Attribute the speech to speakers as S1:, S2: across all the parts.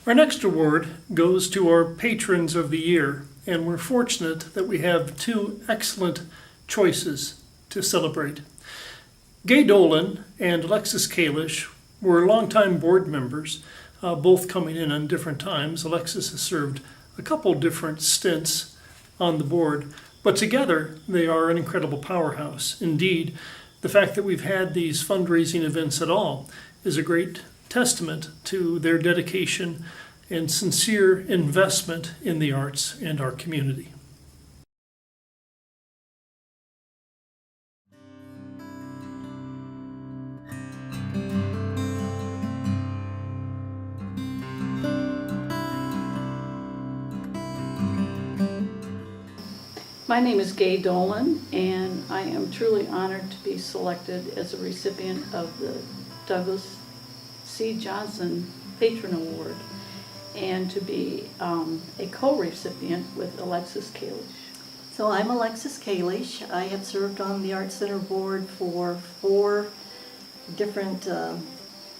S1: Our next award goes to our Patrons of the Year, and we're fortunate that we have two excellent choices to celebrate. Gay Dolan and Alexis Kalish were longtime board members, both coming in on different times. Alexis has served a couple different stints on the board, but together they are an incredible powerhouse. Indeed, the fact that we've had these fundraising events at all is a great testament to their dedication and sincere investment in the arts and our community.
S2: My name is Gay Dolan, and I am truly honored to be selected as a recipient of the Douglas C. Johnson Patron Award and to be a co-recipient with Alexis Kalish.
S3: So I'm Alexis Kalish. I have served on the Arts Center board for 4 different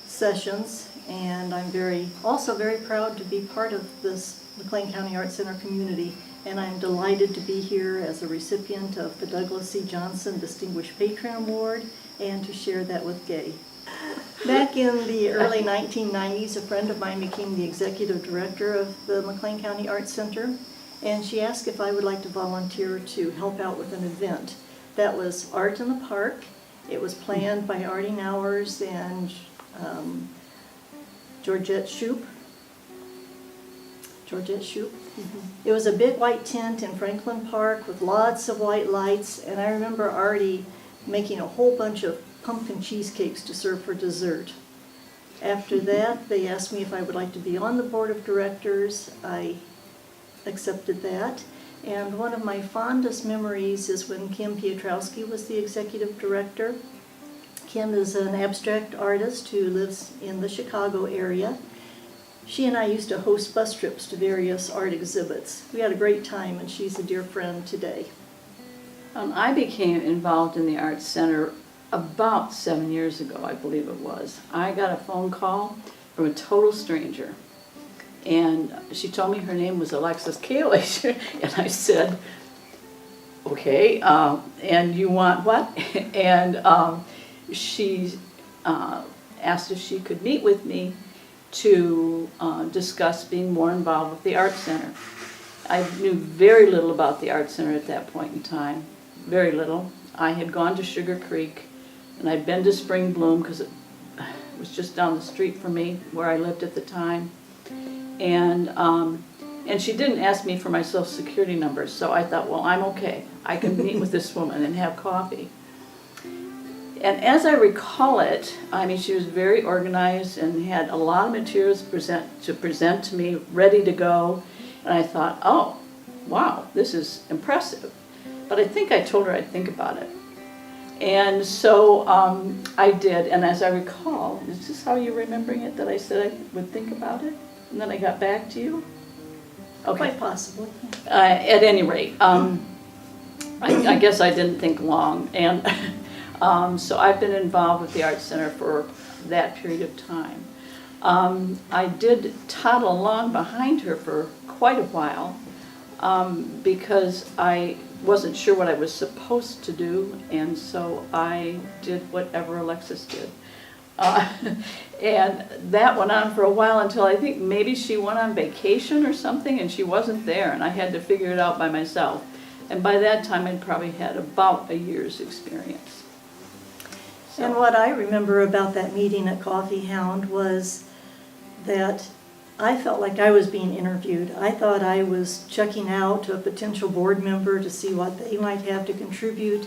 S3: sessions, and I'm also very proud to be part of this McLean County Arts Center community. And I'm delighted to be here as a recipient of the Douglas C. Johnson Distinguished Patron Award and to share that with Gay. Back in the early 1990s, a friend of mine became the executive director of the McLean County Arts Center, and she asked if I would like to volunteer to help out with an event. That was Art in the Park. It was planned by Artie Nowers and Georgette Shoup. Mm-hmm. It was a big white tent in Franklin Park with lots of white lights, and I remember Artie making a whole bunch of pumpkin cheesecakes to serve for dessert. After that, they asked me if I would like to be on the board of directors. I accepted that, and one of my fondest memories is when Kim Piotrowski was the executive director. Kim is an abstract artist who lives in the Chicago area. She and I used to host bus trips to various art exhibits. We had a great time, and she's a dear friend today.
S2: I became involved in the Arts Center about 7 years ago, I believe it was. I got a phone call from a total stranger, and she told me her name was Alexis Kalish, and I said, okay, and you want what? And she asked if she could meet with me to discuss being more involved with the Arts Center. I knew very little about the Arts Center at that point in time, very little. I had gone to Sugar Creek, and I'd been to Spring Bloom because it was just down the street from me where I lived at the time. And she didn't ask me for my social security number, so I thought, well, I'm okay. I can meet with this woman and have coffee. And as I recall it, I mean, she was very organized and had a lot of materials to present to me, ready to go. And I thought, oh, wow, this is impressive. But I think I told her I'd think about it. And so I did. And as I recall, is this how you're remembering it, that I said I would think about it? And then I got back to you? Okay.
S3: Quite possibly.
S2: At any rate, I guess I didn't think long. And so I've been involved with the Arts Center for that period of time. I did toddle along behind her for quite a while because I wasn't sure what I was supposed to do, and so I did whatever Alexis did. And that went on for a while until I think maybe she went on vacation or something and she wasn't there, and I had to figure it out by myself. And by that time I'd probably had about a year's experience. So.
S3: And what I remember about that meeting at Coffee Hound was that I felt like I was being interviewed. I thought I was checking out a potential board member to see what they might have to contribute,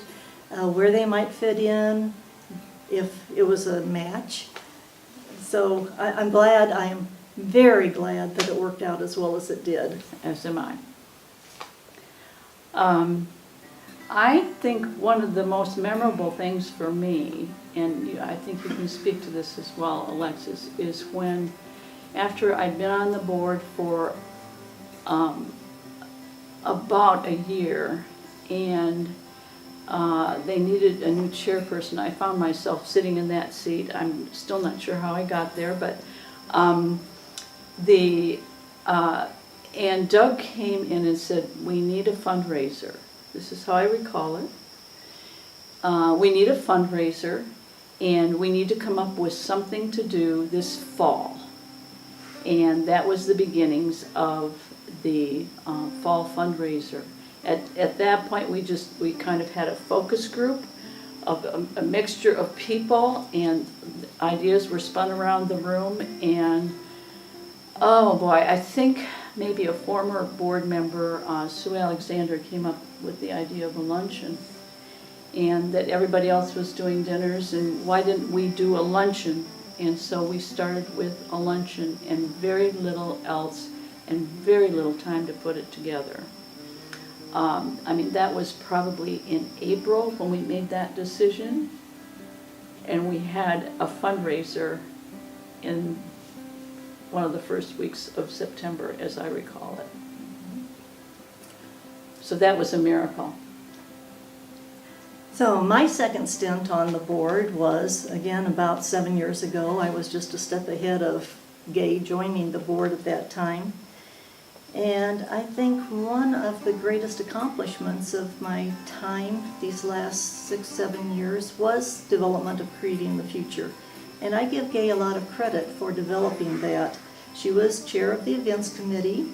S3: where they might fit in, if it was a match. So I am very glad that it worked out as well as it did.
S2: As am I. I think one of the most memorable things for me, and I think you can speak to this as well, Alexis, is when, after I'd been on the board for about a year, and they needed a new chairperson. I found myself sitting in that seat. I'm still not sure how I got there, but the, and Doug came in and said, we need a fundraiser. This is how I recall it. We need a fundraiser, and we need to come up with something to do this fall. And that was the beginnings of the fall fundraiser. At that point, we kind of had a focus group of a mixture of people, and ideas were spun around the room. And oh boy, I think maybe a former board member, Sue Alexander, came up with the idea of a luncheon, and that everybody else was doing dinners, and why didn't we do a luncheon? And so we started with a luncheon and very little else, and very little time to put it together. I mean, that was probably in April when we made that decision, and we had a fundraiser in one of the first weeks of September, as I recall it. So that was a miracle.
S3: So my second stint on the board was, again, about 7 years ago. I was just a step ahead of Gay joining the board at that time. And I think one of the greatest accomplishments of my time these last 6-7 years was development of Creating the Future. And I give Gay a lot of credit for developing that. She was chair of the events committee.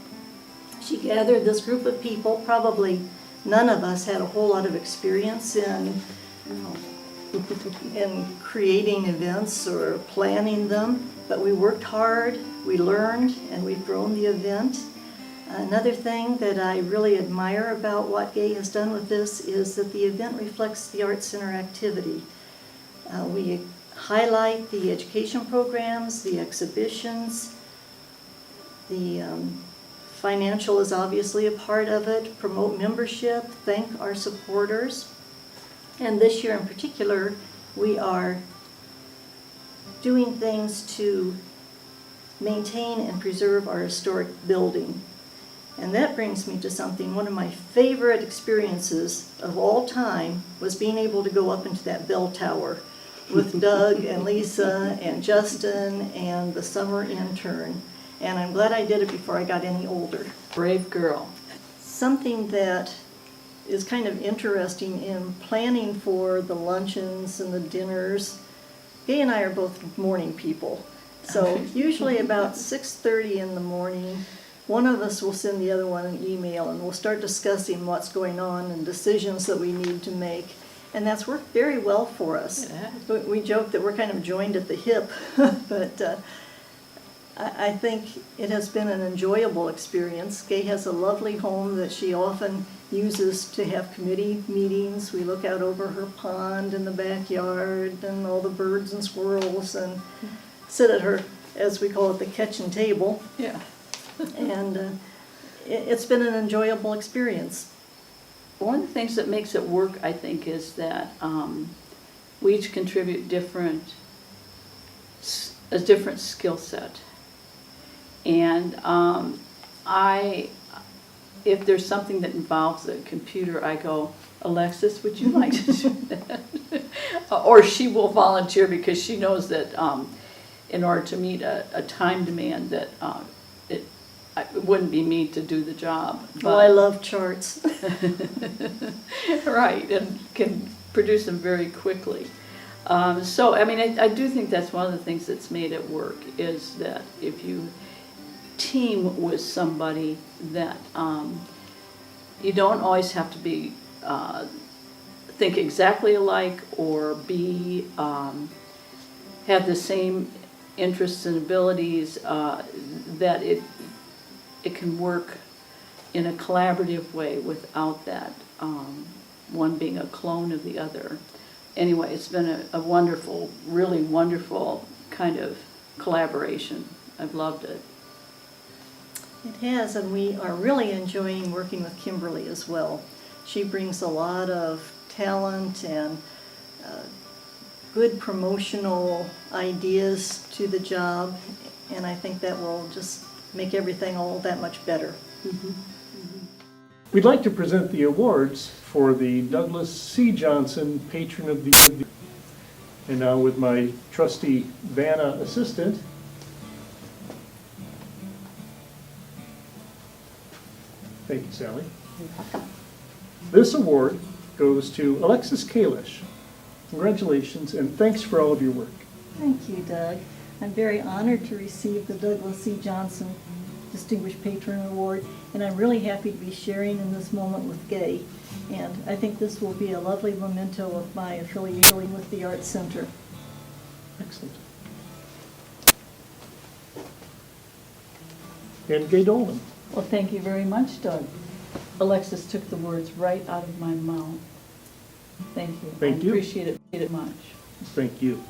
S3: She gathered this group of people. Probably none of us had a whole lot of experience in creating events or planning them, but we worked hard, we learned, and we've grown the event. Another thing that I really admire about what Gay has done with this is that the event reflects the Arts Center activity. We highlight the education programs, the exhibitions, the financial is obviously a part of it, promote membership, thank our supporters. And this year in particular, we are doing things to maintain and preserve our historic building. And that brings me to something, one of my favorite experiences of all time was being able to go up into that bell tower with Doug and Lisa and Justin and the summer intern. And I'm glad I did it before I got any older.
S2: Brave girl.
S3: Something that is kind of interesting in planning for the luncheons and the dinners, Gay and I are both morning people. So usually about 6:30 in the morning, one of us will send the other one an email, and we'll start discussing what's going on and decisions that we need to make. And that's worked very well for us.
S2: Yeah.
S3: We joke that we're kind of joined at the hip, but I think it has been an enjoyable experience. Gay has a lovely home that she often uses to have committee meetings. We look out over her pond in the backyard and all the birds and squirrels and sit at her, as we call it, the kitchen table.
S2: Yeah.
S3: And it's been an enjoyable experience.
S2: One of the things that makes it work, I think, is that we each contribute a different skill set. And if there's something that involves a computer, I go, Alexis, would you like to do that? Or she will volunteer because she knows that in order to meet a time demand that it wouldn't be me to do the job.
S3: Well, I love charts.
S2: Right, and can produce them very quickly. So, I mean, I do think that's one of the things that's made it work, is that if you team with somebody that you don't always have to be think exactly alike or be have the same interests and abilities, that it can work in a collaborative way without that one being a clone of the other. Anyway, it's been a wonderful, really wonderful kind of collaboration. I've loved it.
S3: It has, and we are really enjoying working with Kimberly as well. She brings a lot of talent and good promotional ideas to the job, and I think that will just make everything all that much better.
S1: We'd like to present the awards for the Douglas C. Johnson Patron of the Year. And now with my trusty Vanna assistant, Thank you, Sally. This award goes to Alexis Kalish. Congratulations, and thanks for all of your work.
S3: Thank you, Doug. I'm very honored to receive the Douglas C. Johnson Distinguished Patron Award, and I'm really happy to be sharing in this moment with Gay. And I think this will be a lovely memento of my affiliation with the Arts Center.
S1: Excellent. And Gay Dolan.
S2: Well, thank you very much, Doug. Alexis took the words right out of my mouth. Thank you.
S1: Thank you.
S2: I appreciate it much.
S1: Thank you.